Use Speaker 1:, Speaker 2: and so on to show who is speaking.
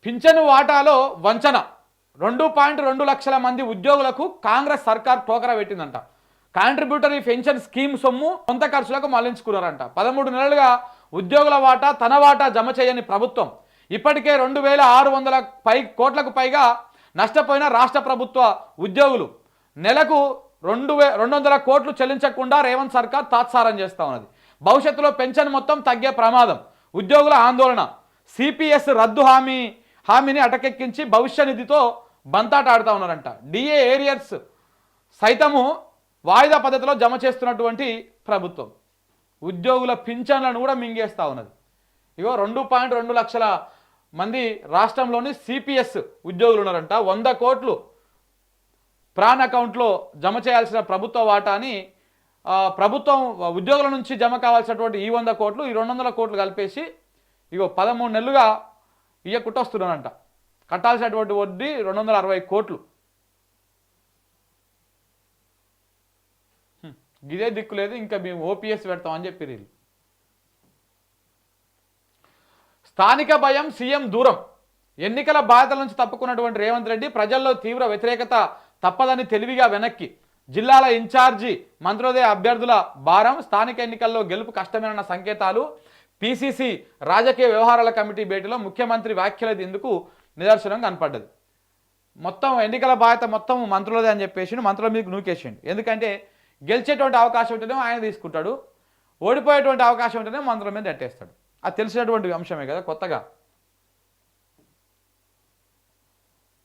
Speaker 1: పింఛను వాటాలో వంచన 2.2 లక్షల మంది ఉద్యోగులకు కాంగ్రెస్ సర్కార్ టోకరా పెట్టిందంట. కాంట్రిబ్యూటరీ పెన్షన్ స్కీమ్ సొమ్ము సొంత ఖర్చులకు మళ్లించుకున్నారంట. 13 నెలలుగా ఉద్యోగుల వాటా తన వాటా జమ చేయని ప్రభుత్వం ఇప్పటికే 2,600 కోట్లకు పైగా నష్టపోయిన రాష్ట్ర ప్రభుత్వ ఉద్యోగులు నెలకు 200 కోట్లు చెల్లించకుండా రేవంత్ సర్కార్ తాత్సారం చేస్తూ ఉన్నది. భవిష్యత్తులో పెన్షన్ మొత్తం తగ్గే ప్రమాదం. ఉద్యోగుల ఆందోళన. సిపిఎస్ రద్దు హామీని అటకెక్కించి భవిష్య నిధితో బంతాట ఆడుతూ ఉన్నారంట. డిఏ ఏరియర్స్ సైతము వాయిదా పద్ధతిలో జమ చేస్తున్నటువంటి ప్రభుత్వం ఉద్యోగుల పింఛన్లను కూడా మింగేస్తూ ఉన్నది. ఇగో 2.2 లక్షల మంది రాష్ట్రంలోని సిపిఎస్ ఉద్యోగులు ఉన్నారంట. 100 కోట్లు ప్రాన్ అకౌంట్లో జమ చేయాల్సిన ప్రభుత్వ వాటాని ప్రభుత్వం ఉద్యోగుల నుంచి జమ కావాల్సినటువంటి ఈ 100 కోట్లు ఈ 200 కోట్లు కలిపేసి ఇగో 13 నెలలుగా కుట్టొస్తున్నారంట. కట్టాల్సినటువంటి వడ్డీ 260 కోట్లు. ఇదే దిక్కు లేదు, ఇంకా మేము ఓపీఎస్ పెడతామని చెప్పి వీళ్ళు. స్థానిక భయం, సీఎం దూరం. ఎన్నికల బాధ్యతల నుంచి తప్పుకున్నటువంటి రేవంత్ రెడ్డి ప్రజల్లో తీవ్ర వ్యతిరేకత తప్పదని తెలివిగా వెనక్కి. జిల్లాల ఇన్ఛార్జి మంత్రోదయ అభ్యర్థుల భారం, స్థానిక ఎన్నికల్లో గెలుపు కష్టమేనన్న సంకేతాలు. పిసిసి రాజకీయ వ్యవహారాల కమిటీ భేటీలో ముఖ్యమంత్రి వ్యాఖ్యలు ఇందుకు నిదర్శనం కనపడ్డది. మొత్తం ఎన్నికల బాధ్యత మొత్తం మంత్రులదే అని చెప్పేసి మంత్రుల మీకు నూకేసిండు. ఎందుకంటే గెలిచేటువంటి అవకాశం ఉంటేనే ఆయన తీసుకుంటాడు, ఓడిపోయేటువంటి అవకాశం ఉంటేనే మంత్రుల మీద నెట్టేస్తాడు. అది తెలిసినటువంటి అంశమే కదా కొత్తగా.